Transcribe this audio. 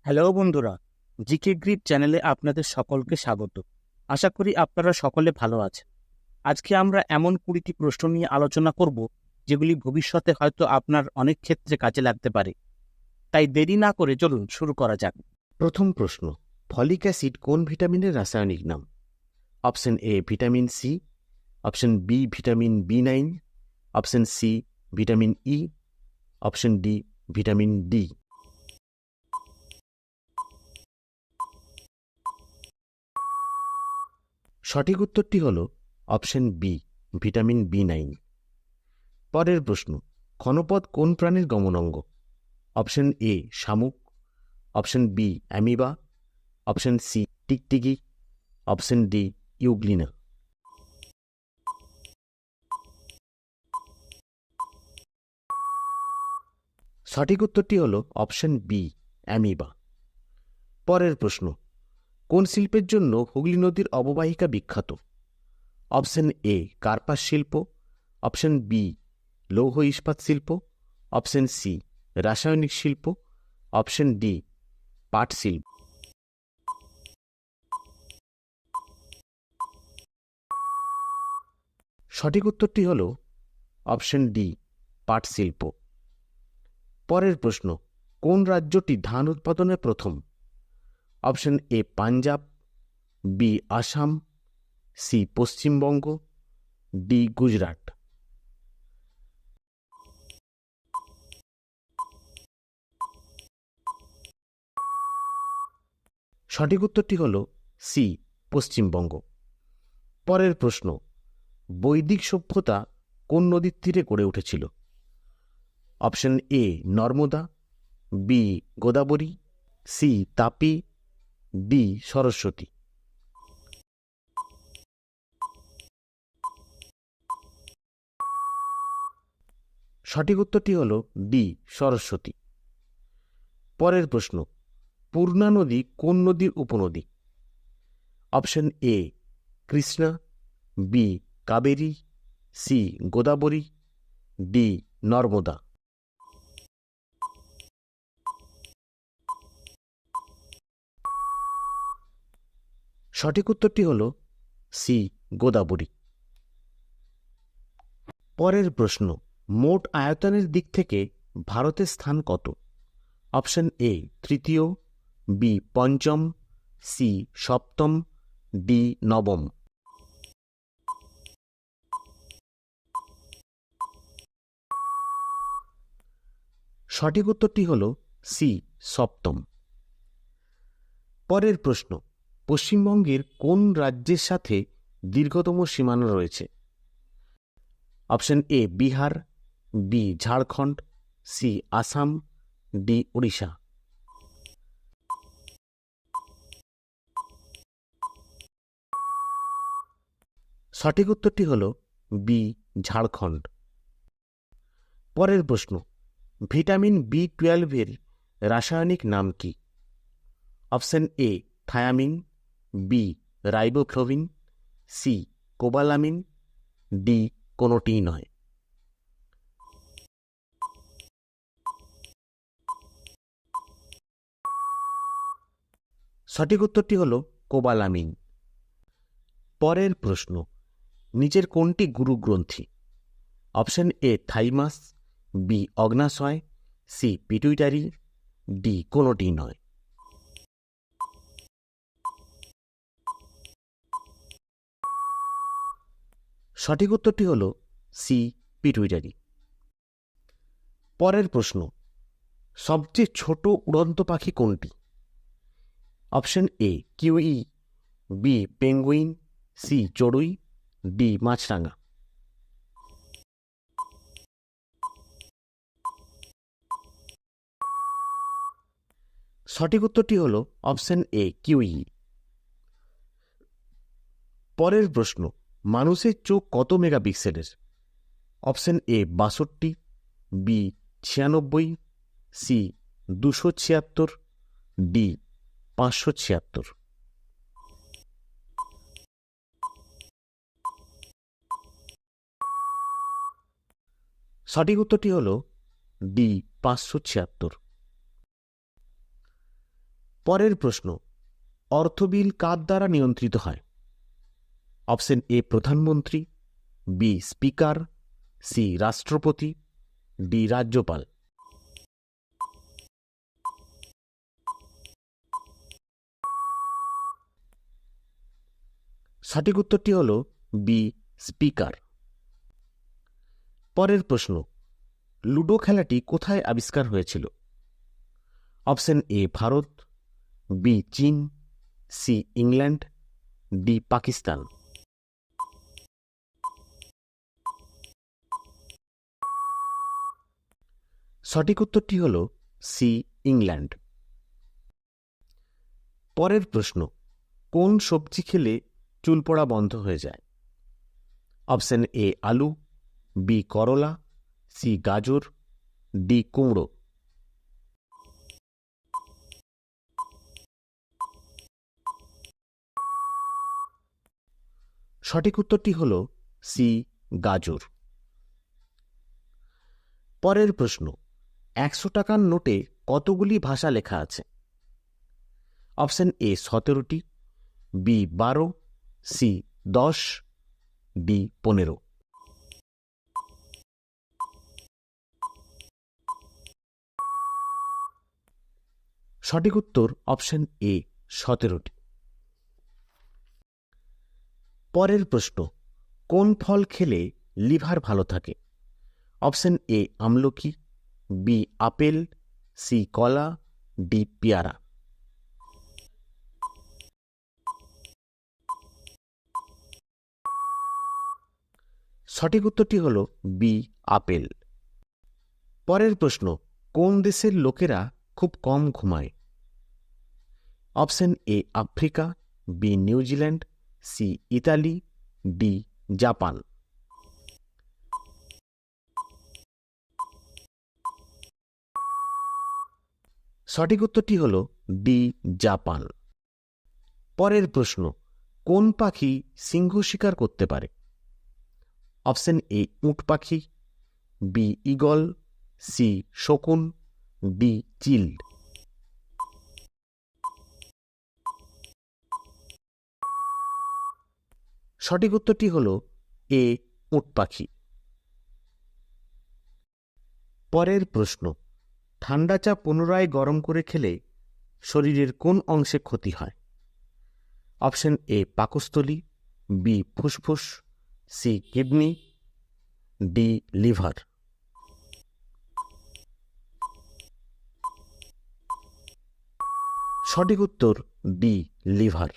Hello বন্ধুরা, GK grip চ্যানেলে আপনাদের সকলকে স্বাগত। আশা করি আপনারা সকলে ভালো আছেন। আজকে আমরা এমন 20টি প্রশ্ন নিয়ে আলোচনা করব যেগুলি ভবিষ্যতে হয়তো আপনার অনেক ক্ষেত্রে কাজে লাগতে পারে। তাই দেরি না করে চলুন শুরু করা যাক। প্রথম প্রশ্ন, ফলিক অ্যাসিড কোন ভিটামিনের রাসায়নিক নাম? Option A vitamin C, option B vitamin B nine, option C vitamin E, option D vitamin D. সঠিক উত্তরটি হল অপশন বি ভিটামিন বি9। পরের প্রশ্ন, ক্ষণপথ কোন প্রাণীর গমনাঙ্গ? অপশন এ শামুক, option B amoeba, option C টিকটিকি, অপশন ডি ইউগ্লিনা। সঠিক উত্তরটি হল অপশন বি অ্যামিবা। পরের প্রশ্ন, কোন শিল্পের জন্য হুগলি নদীর অববাহিকা বিখ্যাত? অপশন এ কার্পাস শিল্প, অপশন বি লৌহ ইস্পাত শিল্প, অপশন সি রাসায়নিক শিল্প, অপশন ডি পাট শিল্প। সঠিক উত্তরটি হল অপশন ডি পাট শিল্প। পরের প্রশ্ন, কোন রাজ্যটি ধান উৎপাদনে প্রথম? Option A Punjab, B Assam, C Paschimbanga, D Gujarat. সঠিক উত্তরটি হল সি পশ্চিমবঙ্গ। পরের প্রশ্ন, বৈদিক সভ্যতা কোন নদীর তীরে গড়ে উঠেছিল? Option A Narmada, B Godavari, C Tapi, D Saraswati. সঠিক উত্তরটি হল ডি সরস্বতী। পরের প্রশ্ন, পূর্ণা নদী কোন নদীর উপনদী? Option A Krishna, B Kaveri, C Godavari, D Narmada. সঠিক উত্তরটি হল সি গোদাবরী। পরের প্রশ্ন, মোট আয়তনের দিক থেকে ভারতের স্থান কত? অপশন এ তৃতীয়, বি পঞ্চম, সি সপ্তম, ডি নবম। সঠিক উত্তরটি হল সি সপ্তম। পরের প্রশ্ন, পশ্চিমবঙ্গের কোন রাজ্যের সাথে দীর্ঘতম সীমানা রয়েছে? Option A Bihar, B Jharkhand, C Assam, D Odisha. সঠিক উত্তরটি হল বি ঝাড়খণ্ড। পরের প্রশ্ন, ভিটামিন বি12 রাসায়নিক নাম কি? Option A thiamine, B riboflavin, C cobalamin, D কোনোটিই নয়। সঠিক উত্তরটি হল কোবালামিন। পরের প্রশ্ন, নিচের কোনটি গুরুগ্রন্থি? অপশন এ থাইমাস, বি অগ্নাশয়, সি পিটুইটারি, ডি কোনোটিই নয়। সঠিক উত্তরটি হল সি পিটুইটারি। পরের প্রশ্ন, সবচেয়ে ছোট উড়ন্ত পাখি কোনটি? Option A kiwi, B penguin, C চড়ুই, ডি মাছরাঙা। সঠিক উত্তরটি হল অপশন এ কিউই। পরের প্রশ্ন, মানুষের চোখ কত মেগাপিক্সেলের? Option A 62, B 96, C 276, D 576। সঠিক উত্তরটি হল ডি 576। পরের প্রশ্ন, অর্থবিল কার দ্বারা নিয়ন্ত্রিত হয়? অপশন এ প্রধানমন্ত্রী, বি স্পিকার, সি রাষ্ট্রপতি, ডি রাজ্যপাল। সঠিক উত্তরটি হল বি স্পিকার। পরের প্রশ্ন, লুডো খেলাটি কোথায় আবিষ্কার হয়েছিল? অপশন এ ভারত, বি চীন, সি ইংল্যান্ড, ডি পাকিস্তান। সঠিক উত্তরটি হল সি ইংল্যান্ড। পরের প্রশ্ন, কোন সবজি খেলে চুল পড়া বন্ধ হয়ে যায়? অপশন এ আলু, বি করলা, সি গাজর, ডি কুমড়ো। সঠিক উত্তরটি হল সি গাজর। পরের প্রশ্ন, 100 টাকার নোটে কতগুলি ভাষা লেখা আছে? অপশন এ 17টি, বি 12, সি 10, ডি 15। সঠিক উত্তর অপশন এ 17টি। পরের প্রশ্ন, কোন ফল খেলে লিভার ভালো থাকে? অপশন এ আমলকি, বি আপেল, সি কলা, ডি পেয়ারা। সঠিক উত্তরটি হল বি আপেল। পরের প্রশ্ন, কোন দেশের লোকেরা খুব কম ঘুমায়? Option A Africa, B New Zealand, C Italy, D Japan. সঠিক উত্তরটি হল ডি জাপান। পরের প্রশ্ন, কোন পাখি সিংহ শিকার করতে পারে? অপশন এ উট পাখি, বি ঈগল, সি শকুন, ডি চিল। সঠিক উত্তরটি হল এ উট পাখি। পরের প্রশ্ন, ঠান্ডা চা পুনরায় গরম করে খেলে শরীরের কোন অংশে ক্ষতি হয়? অপশন এ পাকস্থলী, বি ফুসফুস, সি কিডনি, ডি লিভার। সঠিক উত্তর ডি লিভার।